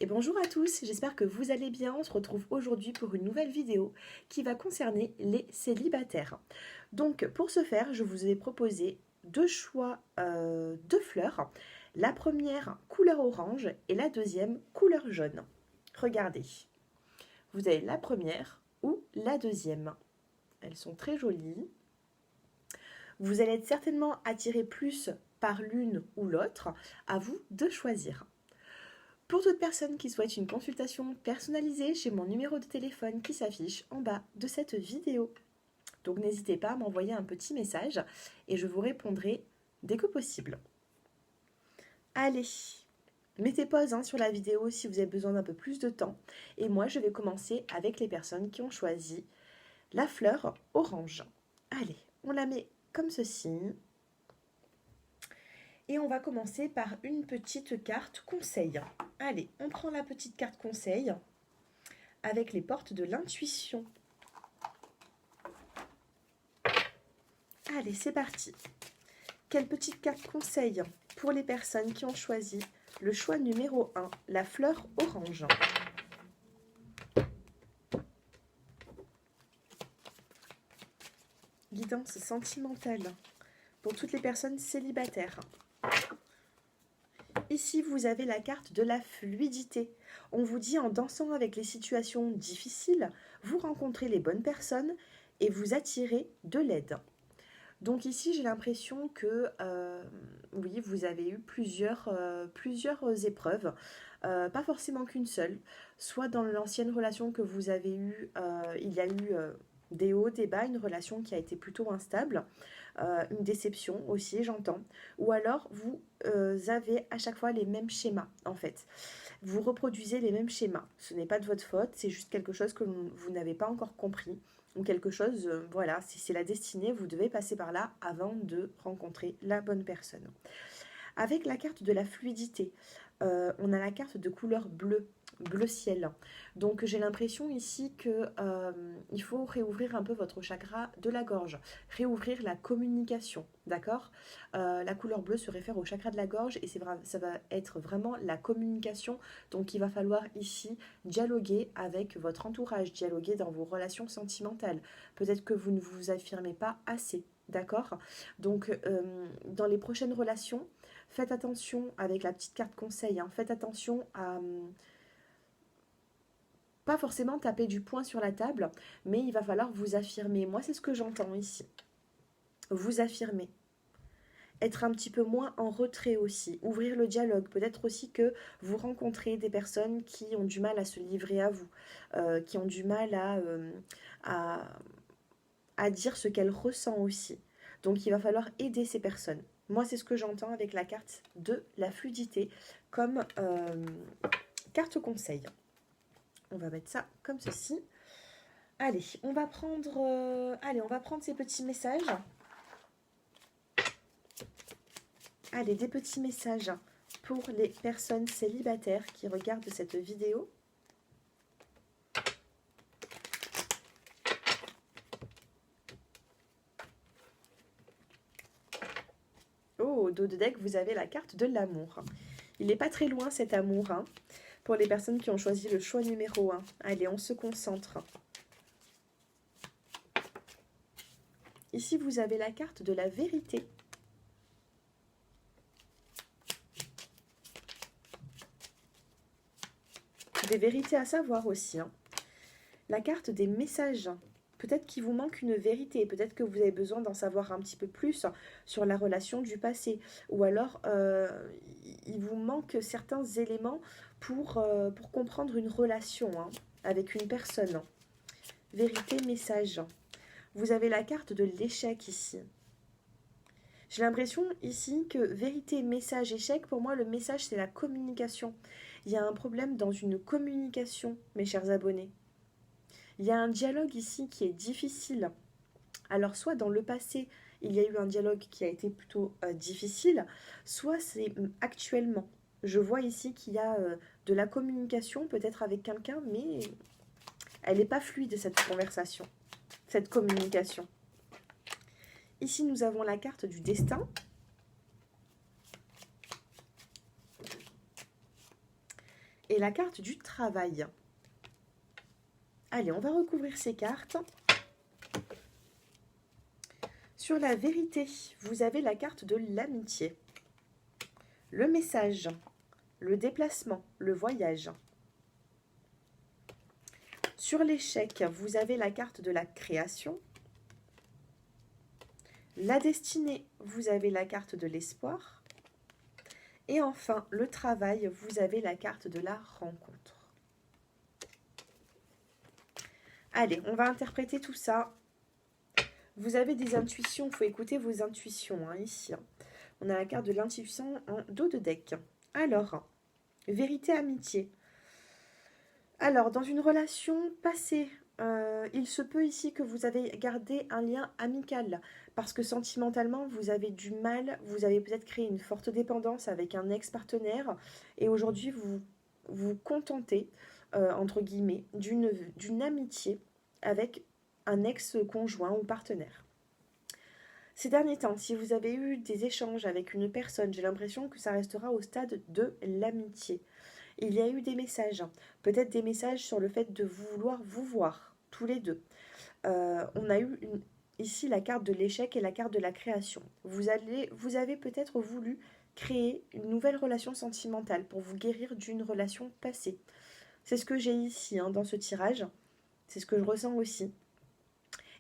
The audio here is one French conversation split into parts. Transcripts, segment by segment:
Et bonjour à tous, j'espère que vous allez bien. On se retrouve aujourd'hui pour une nouvelle vidéo qui va concerner les célibataires. Donc pour ce faire, je vous ai proposé deux choix de fleurs. La première couleur orange et la deuxième couleur jaune. Regardez, vous avez la première ou la deuxième. Elles sont très jolies. Vous allez être certainement attiré plus par l'une ou l'autre. À vous de choisir. Pour toute personne qui souhaite une consultation personnalisée, j'ai mon numéro de téléphone qui s'affiche en bas de cette vidéo. Donc n'hésitez pas à m'envoyer un petit message et je vous répondrai dès que possible. Allez, mettez pause sur la vidéo si vous avez besoin d'un peu plus de temps. Et moi, je vais commencer avec les personnes qui ont choisi la fleur orange. Allez, on la met comme ceci. Et on va commencer par une petite carte conseil. Allez, on prend la petite carte conseil avec les portes de l'intuition. Allez, c'est parti. Quelle petite carte conseil pour les personnes qui ont choisi le choix numéro 1, la fleur orange. Guidance sentimentale pour toutes les personnes célibataires. Ici, vous avez la carte de la fluidité. On vous dit en dansant avec les situations difficiles, vous rencontrez les bonnes personnes et vous attirez de l'aide. Donc ici, j'ai l'impression que oui, vous avez eu plusieurs épreuves, pas forcément qu'une seule. Soit dans l'ancienne relation que vous avez eue, il y a eu des hauts, des bas, une relation qui a été plutôt instable, une déception aussi, j'entends. Ou alors, vous avez à chaque fois les mêmes schémas, en fait. Vous reproduisez les mêmes schémas. Ce n'est pas de votre faute, c'est juste quelque chose que vous n'avez pas encore compris. Ou quelque chose, voilà, c'est la destinée, vous devez passer par là avant de rencontrer la bonne personne. Avec la carte de la fluidité, on a la carte de couleur bleu ciel. Donc j'ai l'impression ici que il faut réouvrir un peu votre chakra de la gorge, réouvrir la communication, d'accord. La couleur bleue se réfère au chakra de la gorge et ça va être vraiment la communication. Donc il va falloir ici dialoguer avec votre entourage, dialoguer dans vos relations sentimentales. Peut-être que vous ne vous affirmez pas assez, d'accord. Donc dans les prochaines relations, faites attention avec la petite carte conseil, faites attention à pas forcément taper du poing sur la table, mais il va falloir vous affirmer. Moi, c'est ce que j'entends ici. Vous affirmer. Être un petit peu moins en retrait aussi. Ouvrir le dialogue. Peut-être aussi que vous rencontrez des personnes qui ont du mal à se livrer à vous, qui ont du mal à dire ce qu'elles ressentent aussi. Donc, il va falloir aider ces personnes. Moi, c'est ce que j'entends avec la carte de la fluidité comme carte conseil. On va mettre ça comme ceci. Allez, on va prendre ces petits messages. Allez, des petits messages pour les personnes célibataires qui regardent cette vidéo. Oh, au dos de deck, vous avez la carte de l'amour. Il n'est pas très loin cet amour, pour les personnes qui ont choisi le choix numéro 1. Allez, on se concentre. Ici, vous avez la carte de la vérité. Des vérités à savoir aussi. La carte des messages. Peut-être qu'il vous manque une vérité, peut-être que vous avez besoin d'en savoir un petit peu plus sur la relation du passé. Ou alors, il vous manque certains éléments pour comprendre une relation avec une personne. Vérité, message. Vous avez la carte de l'échec ici. J'ai l'impression ici que vérité, message, échec, pour moi, le message, c'est la communication. Il y a un problème dans une communication, mes chers abonnés. Il y a un dialogue ici qui est difficile. Alors, soit dans le passé, il y a eu un dialogue qui a été plutôt difficile, soit c'est actuellement. Je vois ici qu'il y a de la communication, peut-être avec quelqu'un, mais elle n'est pas fluide, cette conversation, cette communication. Ici, nous avons la carte du destin. et la carte du travail. Allez, on va recouvrir ces cartes. Sur la vérité, vous avez la carte de l'amitié, le message, le déplacement, le voyage. Sur l'échec, vous avez la carte de la création. La destinée, vous avez la carte de l'espoir. Et enfin, le travail, vous avez la carte de la rencontre. Allez, on va interpréter tout ça. Vous avez des intuitions, il faut écouter vos intuitions, ici. On a la carte de l'intuition en dos de deck. Alors, vérité, amitié. Alors, dans une relation passée, il se peut ici que vous avez gardé un lien amical, parce que sentimentalement, vous avez du mal, vous avez peut-être créé une forte dépendance avec un ex-partenaire, et aujourd'hui, vous vous contentez, entre guillemets, d'une amitié avec un ex-conjoint ou partenaire. Ces derniers temps, si vous avez eu des échanges avec une personne, j'ai l'impression que ça restera au stade de l'amitié. Il y a eu des messages, peut-être des messages sur le fait de vouloir vous voir, tous les deux. On a eu ici la carte de l'échec et la carte de la création. Vous avez peut-être voulu créer une nouvelle relation sentimentale pour vous guérir d'une relation passée. C'est ce que j'ai ici dans ce tirage, c'est ce que je ressens aussi.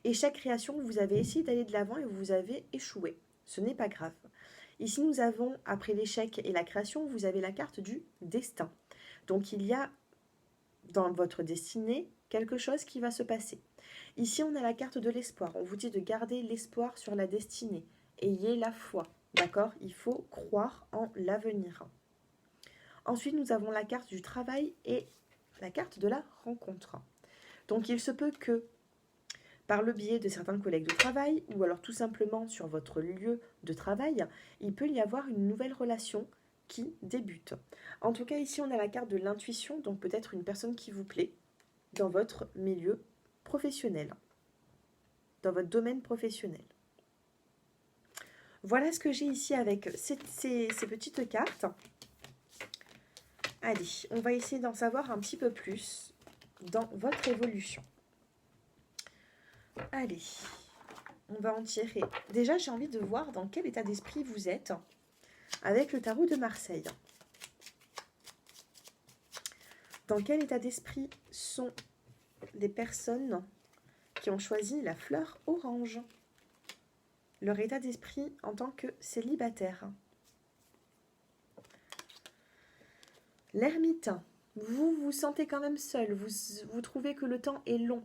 Et chaque création, vous avez essayé d'aller de l'avant et vous avez échoué. Ce n'est pas grave. Ici, nous avons, après l'échec et la création, vous avez la carte du destin. Donc, il y a dans votre destinée quelque chose qui va se passer. Ici, on a la carte de l'espoir. On vous dit de garder l'espoir sur la destinée. Ayez la foi, d'accord? Il faut croire en l'avenir. Ensuite, nous avons la carte du travail et la carte de la rencontre. Donc, il se peut que par le biais de certains collègues de travail ou alors tout simplement sur votre lieu de travail, il peut y avoir une nouvelle relation qui débute. En tout cas, ici, on a la carte de l'intuition, donc peut-être une personne qui vous plaît dans votre milieu professionnel, dans votre domaine professionnel. Voilà ce que j'ai ici avec ces petites cartes. Allez, on va essayer d'en savoir un petit peu plus dans votre évolution. Allez, on va en tirer. Déjà, j'ai envie de voir dans quel état d'esprit vous êtes avec le tarot de Marseille. Dans quel état d'esprit sont les personnes qui ont choisi la fleur orange? Leur état d'esprit en tant que célibataire. L'ermite, vous vous sentez quand même seul, vous trouvez que le temps est long.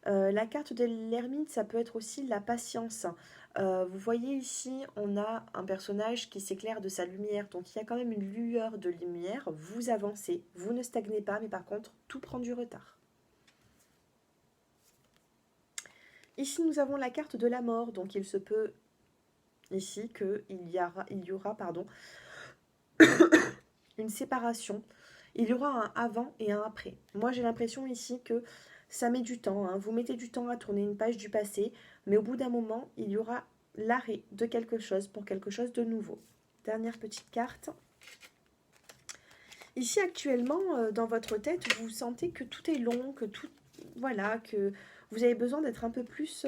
La carte de l'ermite, ça peut être aussi la patience. Vous voyez ici, on a un personnage qui s'éclaire de sa lumière, donc il y a quand même une lueur de lumière. Vous avancez, vous ne stagnez pas, mais par contre, tout prend du retard. Ici, nous avons la carte de la mort, donc il se peut ici qu'il y aura une séparation. Il y aura un avant et un après. Moi, j'ai l'impression ici que ça met du temps. Vous mettez du temps à tourner une page du passé, mais au bout d'un moment, il y aura l'arrêt de quelque chose pour quelque chose de nouveau. Dernière petite carte. Ici, actuellement, dans votre tête, vous sentez que tout est long, que tout... Voilà, que vous avez besoin d'être un peu plus...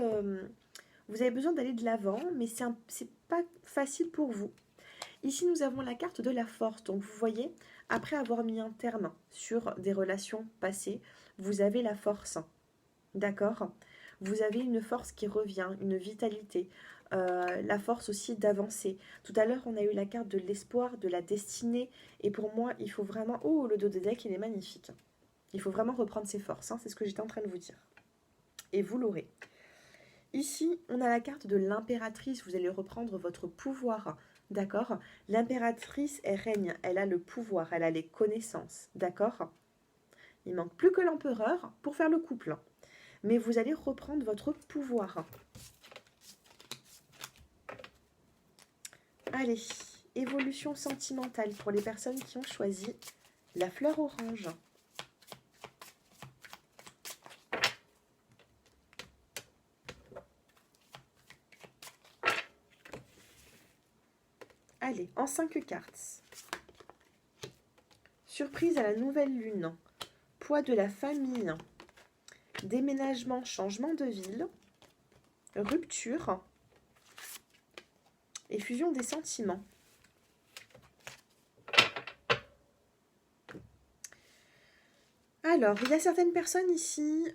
vous avez besoin d'aller de l'avant, mais c'est pas facile pour vous. Ici, nous avons la carte de la force. Donc, vous voyez, après avoir mis un terme sur des relations passées, vous avez la force. D'accord? Vous avez une force qui revient, une vitalité, la force aussi d'avancer. Tout à l'heure, on a eu la carte de l'espoir, de la destinée. Et pour moi, il faut vraiment... Oh, le dos de deck, il est magnifique. Il faut vraiment reprendre ses forces. C'est ce que j'étais en train de vous dire. Et vous l'aurez. Ici, on a la carte de l'impératrice. Vous allez reprendre votre pouvoir. D'accord? L'impératrice, elle règne. Elle a le pouvoir. Elle a les connaissances. D'accord? Il manque plus que l'empereur pour faire le couple. Mais vous allez reprendre votre pouvoir. Allez, évolution sentimentale pour les personnes qui ont choisi la fleur orange. Allez, en 5 cartes. surprise à la nouvelle lune, poids de la famille, déménagement, changement de ville, rupture et fusion des sentiments. Alors, il y a certaines personnes ici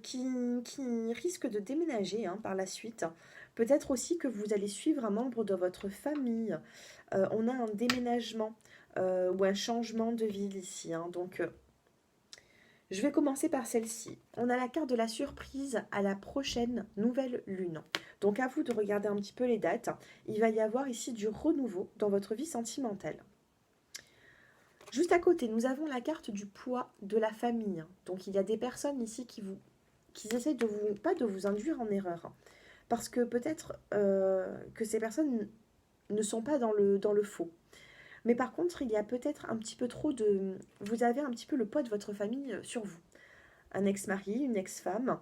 qui risquent de déménager par la suite. Peut-être aussi que vous allez suivre un membre de votre famille. On a un déménagement ou un changement de ville ici. Donc, je vais commencer par celle-ci. On a la carte de la surprise à la prochaine nouvelle lune. Donc, à vous de regarder un petit peu les dates. Il va y avoir ici du renouveau dans votre vie sentimentale. Juste à côté, nous avons la carte du poids de la famille. Donc, il y a des personnes ici qui essaient de vous, pas de vous induire en erreur. Parce que peut-être que ces personnes ne sont pas dans le faux. Mais par contre, il y a peut-être un petit peu trop de... Vous avez un petit peu le poids de votre famille sur vous. Un ex-mari, une ex-femme,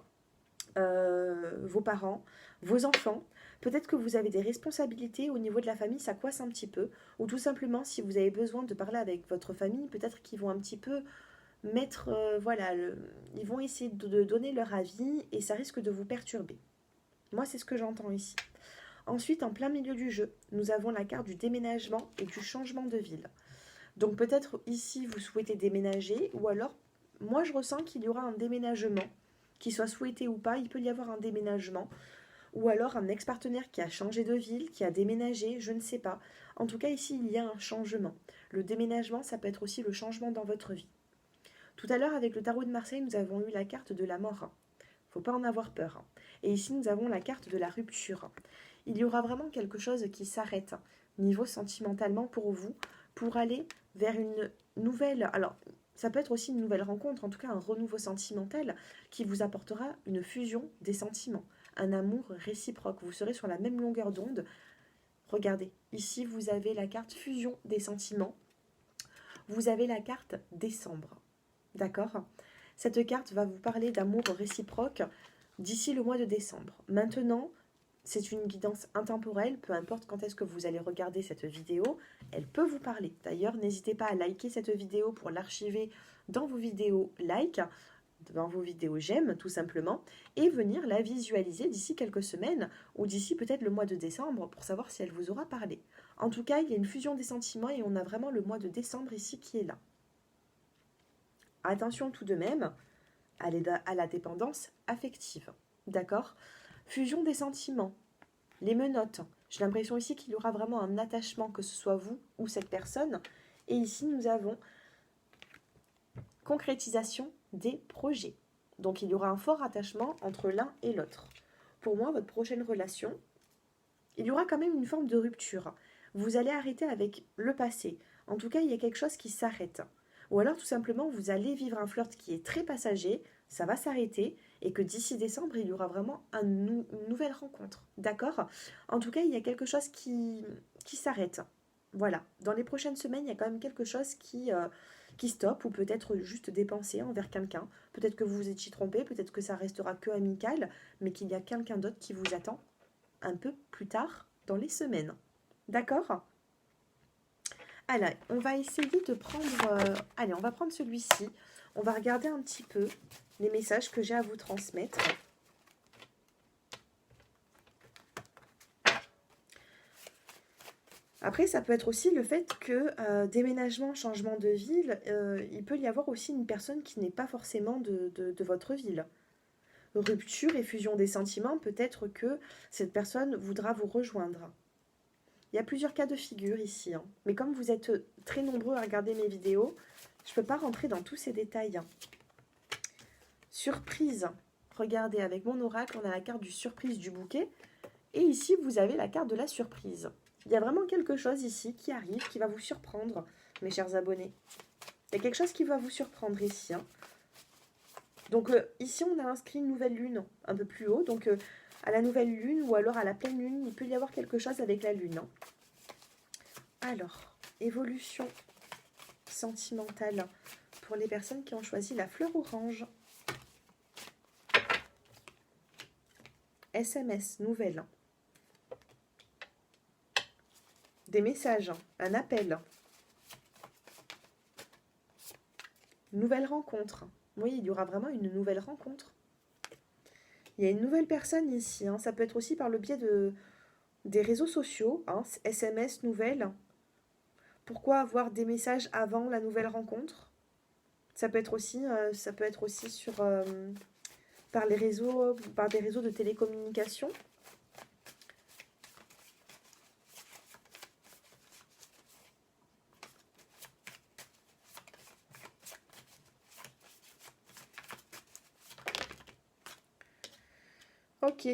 vos parents, vos enfants. Peut-être que vous avez des responsabilités au niveau de la famille, ça coince un petit peu. Ou tout simplement, si vous avez besoin de parler avec votre famille, peut-être qu'ils vont un petit peu mettre... ils vont essayer de donner leur avis et ça risque de vous perturber. Moi, c'est ce que j'entends ici. Ensuite, en plein milieu du jeu, nous avons la carte du déménagement et du changement de ville. Donc peut-être ici, vous souhaitez déménager ou alors, moi, je ressens qu'il y aura un déménagement, qu'il soit souhaité ou pas, il peut y avoir un déménagement. Ou alors un ex-partenaire qui a changé de ville, qui a déménagé, je ne sais pas. En tout cas, ici, il y a un changement. Le déménagement, ça peut être aussi le changement dans votre vie. Tout à l'heure, avec le tarot de Marseille, nous avons eu la carte de la mort. Faut pas en avoir peur. Et ici, nous avons la carte de la rupture. Il y aura vraiment quelque chose qui s'arrête, niveau sentimentalement pour vous, pour aller vers une nouvelle... Alors, ça peut être aussi une nouvelle rencontre, en tout cas un renouveau sentimental qui vous apportera une fusion des sentiments, un amour réciproque. Vous serez sur la même longueur d'onde. Regardez, ici, vous avez la carte fusion des sentiments. Vous avez la carte décembre. D'accord ? Cette carte va vous parler d'amour réciproque d'ici le mois de décembre. Maintenant, c'est une guidance intemporelle, peu importe quand est-ce que vous allez regarder cette vidéo, elle peut vous parler. D'ailleurs, n'hésitez pas à liker cette vidéo pour l'archiver dans vos vidéos like, dans vos vidéos j'aime tout simplement, et venir la visualiser d'ici quelques semaines ou d'ici peut-être le mois de décembre pour savoir si elle vous aura parlé. En tout cas, il y a une fusion des sentiments et on a vraiment le mois de décembre ici qui est là. Attention tout de même à la dépendance affective. D'accord ? Fusion des sentiments, les menottes. J'ai l'impression ici qu'il y aura vraiment un attachement, que ce soit vous ou cette personne. Et ici, nous avons concrétisation des projets. Donc, il y aura un fort attachement entre l'un et l'autre. Pour moi, votre prochaine relation, il y aura quand même une forme de rupture. Vous allez arrêter avec le passé. En tout cas, il y a quelque chose qui s'arrête. Ou alors, tout simplement, vous allez vivre un flirt qui est très passager, ça va s'arrêter, et que d'ici décembre, il y aura vraiment une nouvelle rencontre. D'accord ? En tout cas, il y a quelque chose qui s'arrête. Voilà. Dans les prochaines semaines, il y a quand même quelque chose qui stoppe, ou peut-être juste des pensées envers quelqu'un. Peut-être que vous vous étiez trompé, peut-être que ça restera que amical, mais qu'il y a quelqu'un d'autre qui vous attend un peu plus tard dans les semaines. D'accord ? Alors, on va essayer de prendre... allez, on va prendre celui-ci. On va regarder un petit peu les messages que j'ai à vous transmettre. Après, ça peut être aussi le fait que déménagement, changement de ville, il peut y avoir aussi une personne qui n'est pas forcément de votre ville. Rupture et fusion des sentiments, peut-être que cette personne voudra vous rejoindre. Il y a plusieurs cas de figure ici, mais comme vous êtes très nombreux à regarder mes vidéos, je ne peux pas rentrer dans tous ces détails. Surprise. Regardez, avec mon oracle, on a la carte du surprise du bouquet. Et ici, vous avez la carte de la surprise. Il y a vraiment quelque chose ici qui arrive, qui va vous surprendre, mes chers abonnés. Il y a quelque chose qui va vous surprendre ici. Donc ici, on a inscrit une nouvelle lune un peu plus haut. Donc à la nouvelle lune ou alors à la pleine lune, il peut y avoir quelque chose avec la lune. Alors, évolution sentimentale pour les personnes qui ont choisi la fleur orange. SMS, nouvelle. Des messages, un appel. nouvelle rencontre. Oui, il y aura vraiment une nouvelle rencontre. Il y a une nouvelle personne ici, hein. Ça peut être aussi par le biais des réseaux sociaux, hein, SMS, nouvelles. Pourquoi avoir des messages avant la nouvelle rencontre? Ça peut être aussi sur, par les réseaux, par des réseaux de télécommunication. Ok,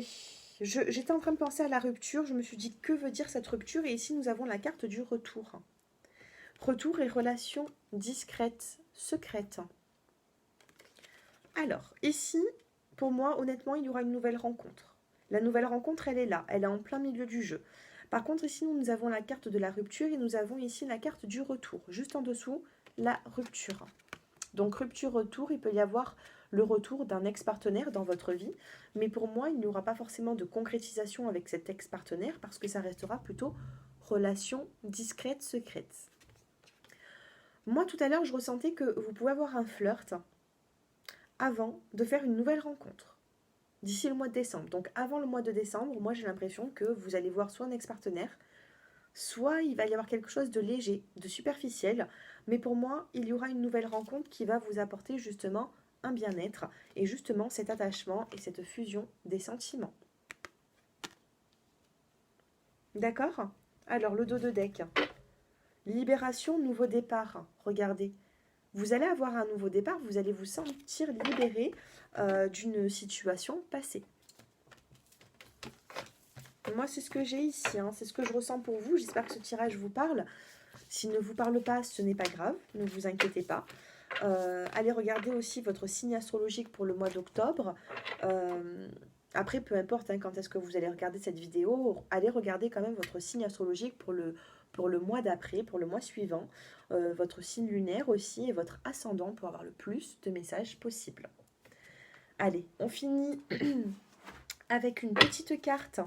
j'étais en train de penser à la rupture, je me suis dit que veut dire cette rupture et ici nous avons la carte du retour. Retour et relation discrète, secrète. Alors, ici, pour moi, honnêtement, il y aura une nouvelle rencontre. La nouvelle rencontre, elle est là, elle est en plein milieu du jeu. Par contre, ici, nous avons la carte de la rupture et nous avons ici la carte du retour. Juste en dessous, la rupture. Donc, rupture-retour, il peut y avoir le retour d'un ex-partenaire dans votre vie. Mais pour moi, il n'y aura pas forcément de concrétisation avec cet ex-partenaire parce que ça restera plutôt relation discrète, secrète. Moi, tout à l'heure, je ressentais que vous pouvez avoir un flirt avant de faire une nouvelle rencontre, d'ici le mois de décembre. Donc avant le mois de décembre, moi j'ai l'impression que vous allez voir soit un ex-partenaire, soit il va y avoir quelque chose de léger, de superficiel. Mais pour moi, il y aura une nouvelle rencontre qui va vous apporter justement un bien-être et justement cet attachement et cette fusion des sentiments. D'accord? Alors le dos de deck. Libération, nouveau départ. Regardez. Vous allez avoir un nouveau départ, vous allez vous sentir libéré d'une situation passée. Moi, c'est ce que j'ai ici, hein, c'est ce que je ressens pour vous. J'espère que ce tirage vous parle. S'il ne vous parle pas, ce n'est pas grave, ne vous inquiétez pas. Allez regarder aussi votre signe astrologique pour le mois d'octobre. Après, peu importe hein, quand est-ce que vous allez regarder cette vidéo, allez regarder quand même votre signe astrologique pour le mois d'après, pour le mois suivant. Votre signe lunaire aussi et votre ascendant pour avoir le plus de messages possible. Allez, on finit avec une petite carte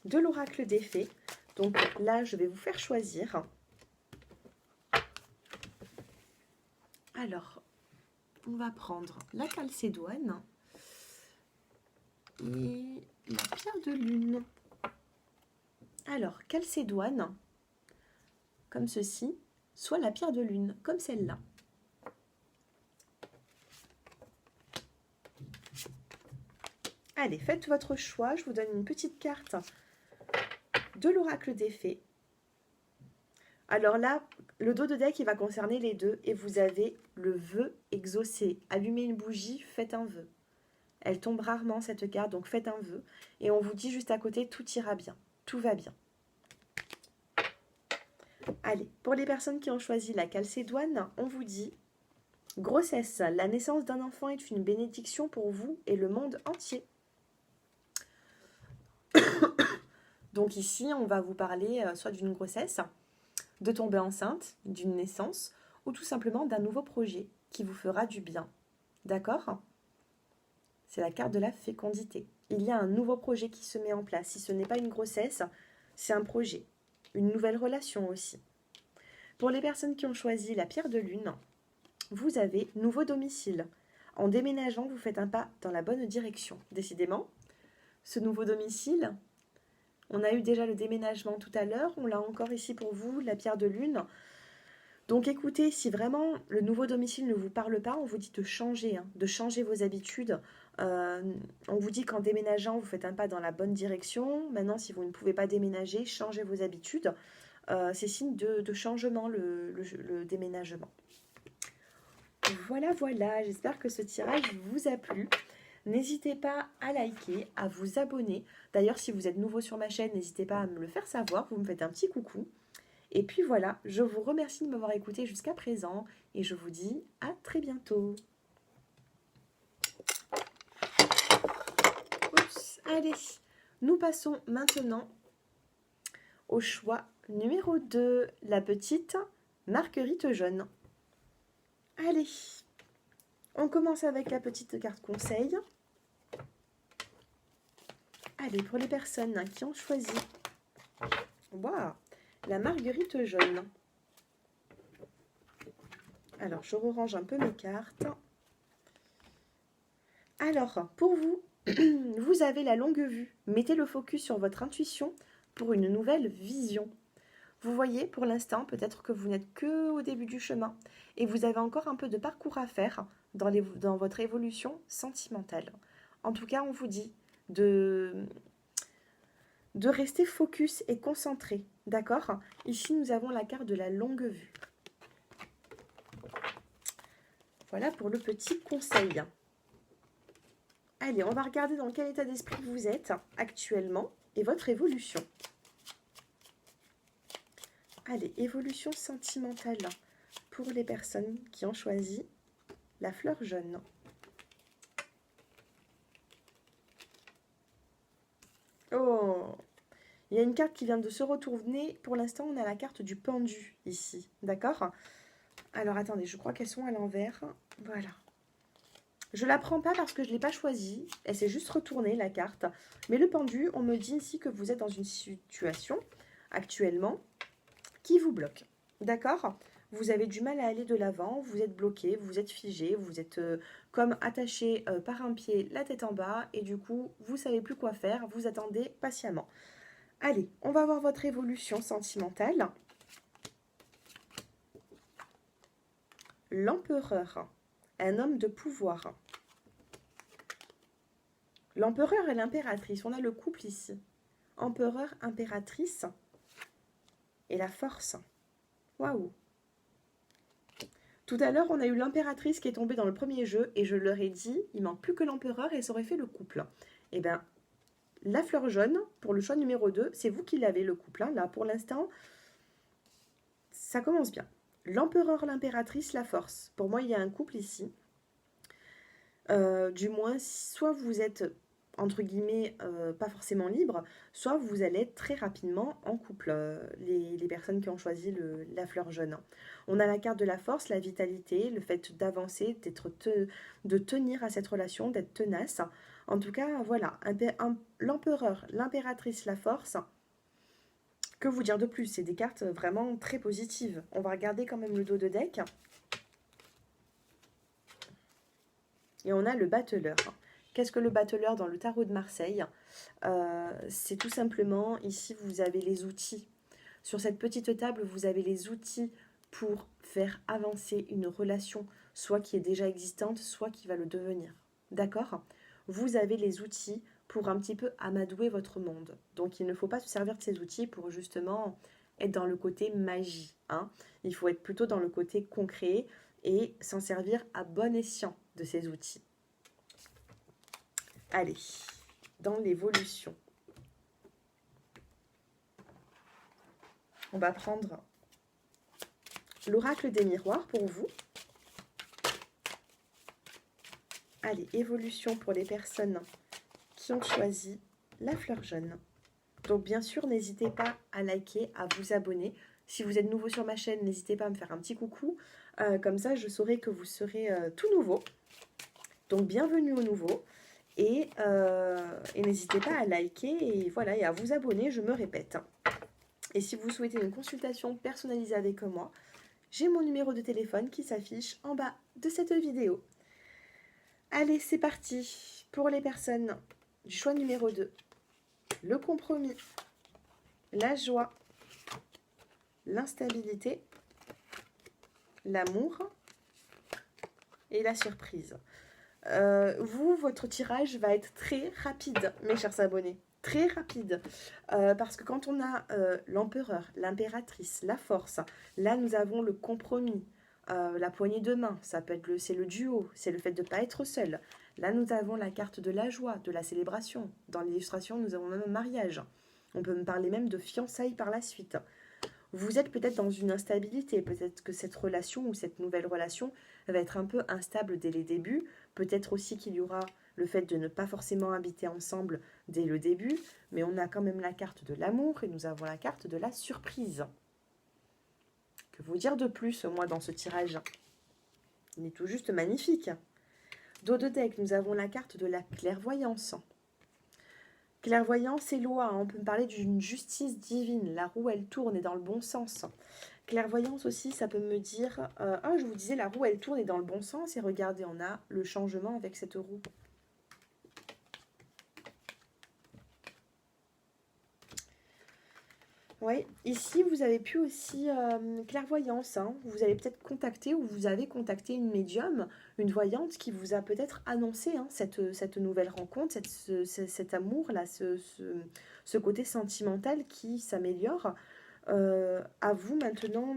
de l'oracle des fées. Donc là, je vais vous faire choisir. Alors, on va prendre la calcédoine et la pierre de lune. Alors, calcédoine, comme ceci, soit la pierre de lune, comme celle-là. Allez, faites votre choix. Je vous donne une petite carte de l'oracle des fées. Alors là, le dos de deck, il va concerner les deux. Et vous avez le vœu exaucé. Allumez une bougie, faites un vœu. Elle tombe rarement, cette carte, donc faites un vœu. Et on vous dit juste à côté, tout ira bien. Tout va bien. Allez, pour les personnes qui ont choisi la calcédoine, on vous dit grossesse. La naissance d'un enfant est une bénédiction pour vous et le monde entier. Donc ici, on va vous parler soit d'une grossesse, de tomber enceinte, d'une naissance, ou tout simplement d'un nouveau projet qui vous fera du bien. D'accord? C'est la carte de la fécondité. Il y a un nouveau projet qui se met en place. Si ce n'est pas une grossesse, c'est un projet. Une nouvelle relation aussi. Pour les personnes qui ont choisi la pierre de lune, vous avez nouveau domicile. En déménageant, vous faites un pas dans la bonne direction. Décidément, ce nouveau domicile, on a eu déjà le déménagement tout à l'heure, on l'a encore ici pour vous, la pierre de lune. Donc écoutez, si vraiment le nouveau domicile ne vous parle pas, on vous dit de changer vos habitudes. On vous dit qu'en déménageant, vous faites un pas dans la bonne direction. Maintenant, si vous ne pouvez pas déménager, changez vos habitudes. C'est signe de changement, le déménagement. Voilà, j'espère que ce tirage vous a plu. N'hésitez pas à liker, à vous abonner. D'ailleurs, si vous êtes nouveau sur ma chaîne, n'hésitez pas à me le faire savoir. Vous me faites un petit coucou. Et puis voilà, je vous remercie de m'avoir écouté jusqu'à présent et je vous dis à très bientôt. Oups, allez, nous passons maintenant au choix numéro 2, la petite marguerite jaune. Allez, on commence avec la petite carte conseil. Allez, pour les personnes qui ont choisi la marguerite jaune. Alors, je rerange un peu mes cartes. Alors, pour vous, vous avez la longue vue. Mettez le focus sur votre intuition pour une nouvelle vision. Vous voyez, pour l'instant, peut-être que vous n'êtes que au début du chemin et vous avez encore un peu de parcours à faire dans votre évolution sentimentale. En tout cas, on vous dit de rester focus et concentré, d'accord? Ici, nous avons la carte de la longue vue. Voilà pour le petit conseil. Allez, on va regarder dans quel état d'esprit vous êtes actuellement et votre évolution. Allez, évolution sentimentale pour les personnes qui ont choisi la fleur jaune. Oh, il y a une carte qui vient de se retourner. Pour l'instant, on a la carte du pendu ici, d'accord? Alors, attendez, je crois qu'elles sont à l'envers. Voilà. Je la prends pas parce que je ne l'ai pas choisie. Elle s'est juste retournée, la carte. Mais le pendu, on me dit ici que vous êtes dans une situation, actuellement, qui vous bloque. D'accord? Vous avez du mal à aller de l'avant, vous êtes bloqué, vous êtes figé, vous êtes comme attaché par un pied, la tête en bas, et du coup, vous savez plus quoi faire, vous attendez patiemment. Allez, on va voir votre évolution sentimentale. L'empereur, un homme de pouvoir. L'empereur et l'impératrice, on a le couple ici. Empereur, impératrice et la force. Waouh! Tout à l'heure, on a eu l'impératrice qui est tombée dans le premier jeu et je leur ai dit, il manque plus que l'empereur et ça aurait fait le couple. Eh bien, la fleur jaune, pour le choix numéro 2, c'est vous qui l'avez le couple. Hein. Là, pour l'instant, ça commence bien. L'empereur, l'impératrice, la force. Pour moi, il y a un couple ici. Du moins, soit vous êtes, entre guillemets, pas forcément libre, soit vous allez être très rapidement en couple, les personnes qui ont choisi la fleur jaune. On a la carte de la force, la vitalité, le fait d'avancer, de tenir à cette relation, d'être tenace. En tout cas, voilà, l'empereur, l'impératrice, la force. Que vous dire de plus? C'est des cartes vraiment très positives. On va regarder quand même le dos de deck. Et on a le battleur. Qu'est-ce que le battleur dans le tarot de Marseille? C'est tout simplement, ici, vous avez les outils. Sur cette petite table, vous avez les outils pour faire avancer une relation, soit qui est déjà existante, soit qui va le devenir. D'accord? Vous avez les outils pour un petit peu amadouer votre monde. Donc, il ne faut pas se servir de ces outils pour justement être dans le côté magie. Hein. Il faut être plutôt dans le côté concret et s'en servir à bon escient de ces outils. Allez, dans l'évolution. On va prendre l'oracle des miroirs pour vous. Allez, évolution pour les personnes qui ont choisi la fleur jaune. Donc bien sûr, n'hésitez pas à liker, à vous abonner. Si vous êtes nouveau sur ma chaîne, n'hésitez pas à me faire un petit coucou. Comme ça, je saurai que vous serez tout nouveau. Donc bienvenue au nouveau. Et n'hésitez pas à liker et, voilà, et à vous abonner, je me répète. Et si vous souhaitez une consultation personnalisée avec moi, j'ai mon numéro de téléphone qui s'affiche en bas de cette vidéo. Allez, c'est parti pour les personnes du choix numéro 2. Le compromis, la joie, l'instabilité, l'amour et la surprise. Votre tirage va être très rapide, mes chers abonnés. Très rapide. Parce que quand on a l'empereur, l'impératrice, la force, là nous avons le compromis, la poignée de main, c'est le duo, c'est le fait de ne pas être seul. Là nous avons la carte de la joie, de la célébration. Dans l'illustration, nous avons même un mariage. On peut me parler même de fiançailles par la suite. Vous êtes peut-être dans une instabilité, peut-être que cette relation ou cette nouvelle relation va être un peu instable dès les débuts, peut-être aussi qu'il y aura le fait de ne pas forcément habiter ensemble dès le début, mais on a quand même la carte de l'amour et nous avons la carte de la surprise. Que vous dire de plus, moi, dans ce tirage? Il est tout juste magnifique. Dos de deck, nous avons la carte de la clairvoyance. Clairvoyance et loi, on peut me parler d'une justice divine. La roue, elle tourne et dans le bon sens. Clairvoyance aussi, ça peut me dire, ah, je vous disais, la roue, elle tourne et dans le bon sens. Et regardez, on a le changement avec cette roue. Oui, ici, vous avez pu aussi clairvoyance. Hein. Vous allez peut-être contacter ou vous avez contacté une médium, une voyante qui vous a peut-être annoncé hein, cette nouvelle rencontre, cet amour-là, ce côté sentimental qui s'améliore. À vous maintenant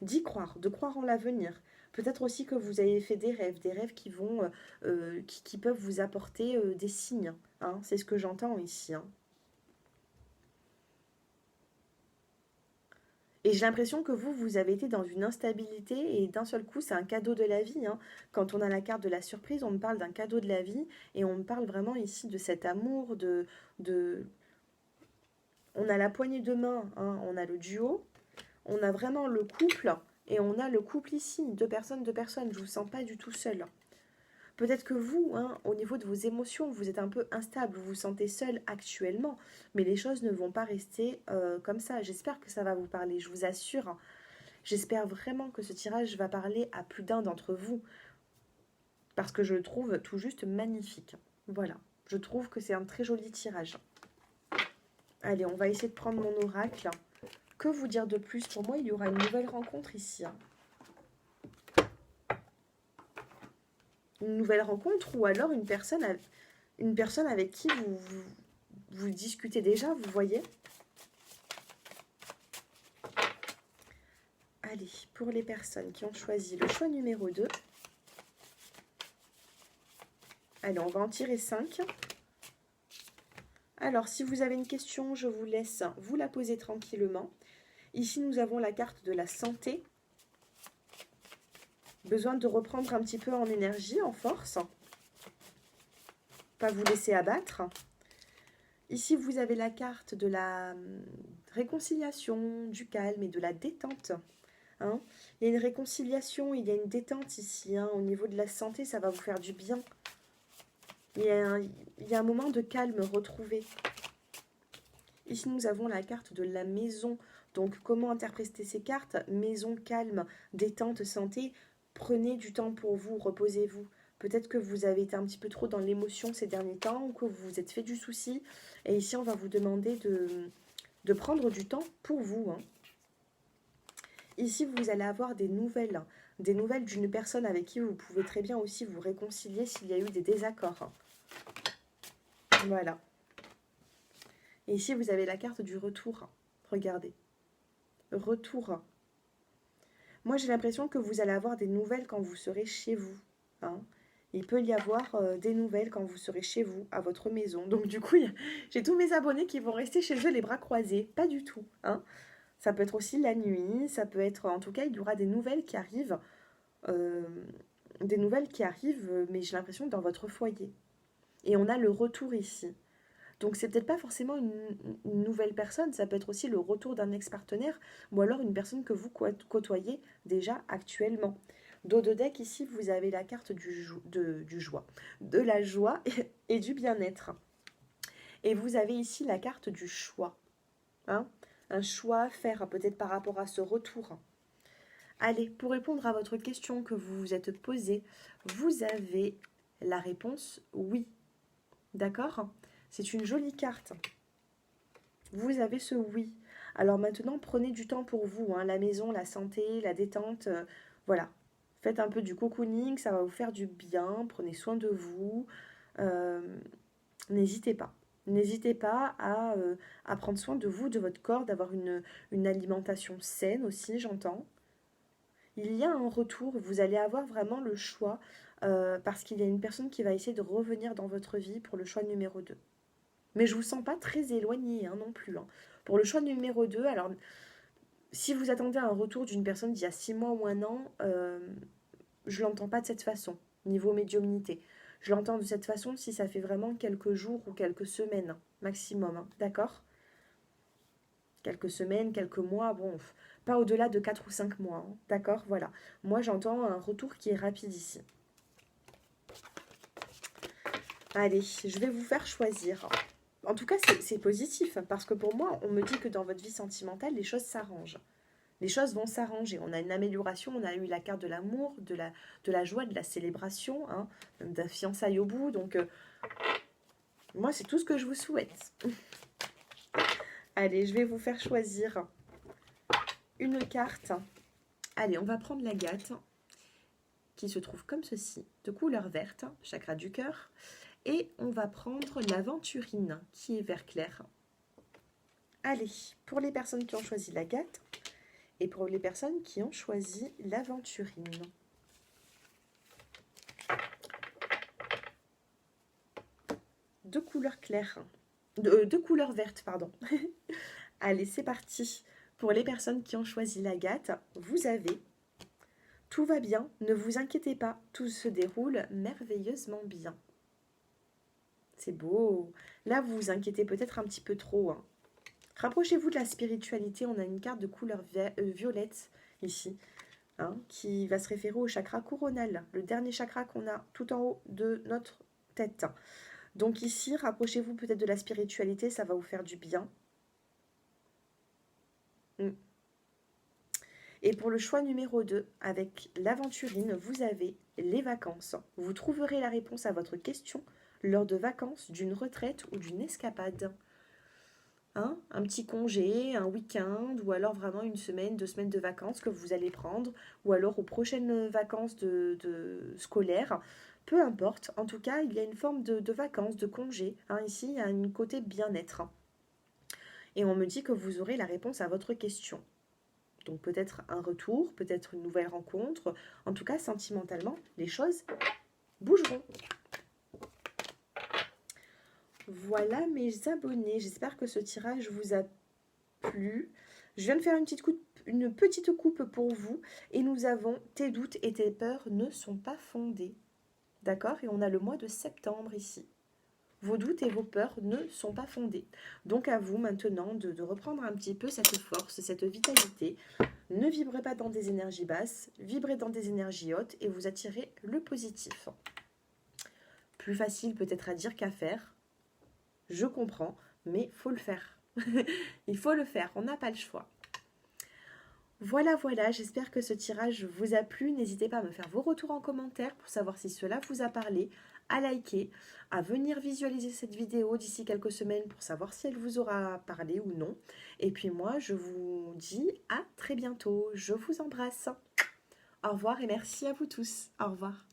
d'y croire, de croire en l'avenir. Peut-être aussi que vous avez fait des rêves qui peuvent vous apporter des signes. Hein. C'est ce que j'entends ici. Hein. Et j'ai l'impression que vous avez été dans une instabilité et d'un seul coup, c'est un cadeau de la vie. Hein. Quand on a la carte de la surprise, on me parle d'un cadeau de la vie et on me parle vraiment ici de cet amour, de... On a la poignée de main, hein, on a le duo, on a vraiment le couple et on a le couple ici, deux personnes, deux personnes. Je ne vous sens pas du tout seul. Peut-être que vous, hein, au niveau de vos émotions, vous êtes un peu instable, vous vous sentez seul actuellement, mais les choses ne vont pas rester comme ça. J'espère que ça va vous parler, je vous assure. Hein. J'espère vraiment que ce tirage va parler à plus d'un d'entre vous, parce que je le trouve tout juste magnifique. Voilà, je trouve que c'est un très joli tirage. Allez, on va essayer de prendre mon oracle. Que vous dire de plus? Pour moi, il y aura une nouvelle rencontre ici. Hein. Une nouvelle rencontre ou alors une personne avec qui vous discutez déjà, vous voyez. Allez, pour les personnes qui ont choisi le choix numéro 2. Allez, on va en tirer 5. Alors, si vous avez une question, je vous laisse vous la poser tranquillement. Ici, nous avons la carte de la santé. Besoin de reprendre un petit peu en énergie, en force. Pas vous laisser abattre. Ici, vous avez la carte de la réconciliation, du calme et de la détente. Hein. Il y a une réconciliation, il y a une détente ici. Hein. Au niveau de la santé, ça va vous faire du bien. Il y a un moment de calme retrouvé. Ici, nous avons la carte de la maison. Donc, comment interpréter ces cartes? Maison, calme, détente, santé. Prenez du temps pour vous, reposez-vous. Peut-être que vous avez été un petit peu trop dans l'émotion ces derniers temps ou que vous vous êtes fait du souci. Et ici, on va vous demander de prendre du temps pour vous. Hein. Ici, vous allez avoir des nouvelles d'une personne avec qui vous pouvez très bien aussi vous réconcilier s'il y a eu des désaccords. Hein. Voilà. Et ici, vous avez la carte du retour. Regardez. Retour. Moi, j'ai l'impression que vous allez avoir des nouvelles quand vous serez chez vous. Hein. Il peut y avoir des nouvelles quand vous serez chez vous, à votre maison. Donc, du coup, j'ai tous mes abonnés qui vont rester chez eux les bras croisés. Pas du tout. Hein. Ça peut être aussi la nuit. Ça peut être... En tout cas, il y aura des nouvelles qui arrivent. Mais j'ai l'impression dans votre foyer. Et on a le retour ici. Donc, c'est peut-être pas forcément une nouvelle personne, ça peut être aussi le retour d'un ex-partenaire ou alors une personne que vous côtoyez déjà actuellement. Dos de deck, ici, vous avez la carte de la joie et du bien-être. Et vous avez ici la carte du choix. Hein, un choix à faire, peut-être par rapport à ce retour. Allez, pour répondre à votre question que vous vous êtes posée, vous avez la réponse oui. D'accord ? C'est une jolie carte. Vous avez ce oui. Alors maintenant, prenez du temps pour vous. Hein, la maison, la santé, la détente. Voilà. Faites un peu du cocooning, ça va vous faire du bien. Prenez soin de vous. N'hésitez pas. N'hésitez pas à prendre soin de vous, de votre corps, d'avoir une alimentation saine aussi, j'entends. Il y a un retour, vous allez avoir vraiment le choix parce qu'il y a une personne qui va essayer de revenir dans votre vie pour le choix numéro 2. Mais je ne vous sens pas très éloigné hein, non plus. Hein. Pour le choix numéro 2, alors si vous attendez un retour d'une personne d'il y a 6 mois ou 1 an, je ne l'entends pas de cette façon, niveau médiumnité. Je l'entends de cette façon si ça fait vraiment quelques jours ou quelques semaines maximum, hein, d'accord? Quelques semaines, quelques mois, bon, pas au-delà de 4 ou 5 mois, hein, d'accord? Voilà. Moi, j'entends un retour qui est rapide ici. Allez, je vais vous faire choisir. En tout cas, c'est positif, parce que pour moi, on me dit que dans votre vie sentimentale, les choses s'arrangent. Les choses vont s'arranger. On a une amélioration, on a eu la carte de l'amour, de la joie, de la célébration, hein, même d'un fiançailles au bout. Donc, moi, c'est tout ce que je vous souhaite. Allez, je vais vous faire choisir une carte. Allez, on va prendre l'agate, qui se trouve comme ceci, de couleur verte, chakra du cœur. Et on va prendre l'aventurine, qui est vert clair. Allez, pour les personnes qui ont choisi l'agate, et pour les personnes qui ont choisi l'aventurine. Deux couleurs claires. Deux couleurs vertes, pardon. Allez, c'est parti. Pour les personnes qui ont choisi l'agate, vous avez « Tout va bien, ne vous inquiétez pas, tout se déroule merveilleusement bien ». C'est beau. Là, vous vous inquiétez peut-être un petit peu trop, hein. Rapprochez-vous de la spiritualité. On a une carte de couleur violette ici, hein, qui va se référer au chakra coronal, le dernier chakra qu'on a tout en haut de notre tête. Donc ici, rapprochez-vous peut-être de la spiritualité, ça va vous faire du bien. Et pour le choix numéro 2, avec l'aventurine, vous avez les vacances. Vous trouverez la réponse à votre question lors de vacances, d'une retraite ou d'une escapade. Hein, un petit congé, un week-end, ou alors vraiment une semaine, 2 semaines de vacances que vous allez prendre, ou alors aux prochaines vacances scolaires, peu importe. En tout cas, il y a une forme de vacances, de congé. Hein, ici, il y a un côté bien-être. Et on me dit que vous aurez la réponse à votre question. Donc peut-être un retour, peut-être une nouvelle rencontre. En tout cas, sentimentalement, les choses bougeront. Voilà mes abonnés, j'espère que ce tirage vous a plu. Je viens de faire une petite coupe pour vous et nous avons « Tes doutes et tes peurs ne sont pas fondés ». D'accord? Et on a le mois de septembre ici. Vos doutes et vos peurs ne sont pas fondés. Donc à vous maintenant de reprendre un petit peu cette force, cette vitalité. Ne vibrez pas dans des énergies basses, vibrez dans des énergies hautes et vous attirez le positif. Plus facile peut-être à dire qu'à faire. Je comprends, mais il faut le faire. Il faut le faire, on n'a pas le choix. Voilà, j'espère que ce tirage vous a plu. N'hésitez pas à me faire vos retours en commentaire pour savoir si cela vous a parlé, à liker, à venir visualiser cette vidéo d'ici quelques semaines pour savoir si elle vous aura parlé ou non. Et puis moi, je vous dis à très bientôt. Je vous embrasse. Au revoir et merci à vous tous. Au revoir.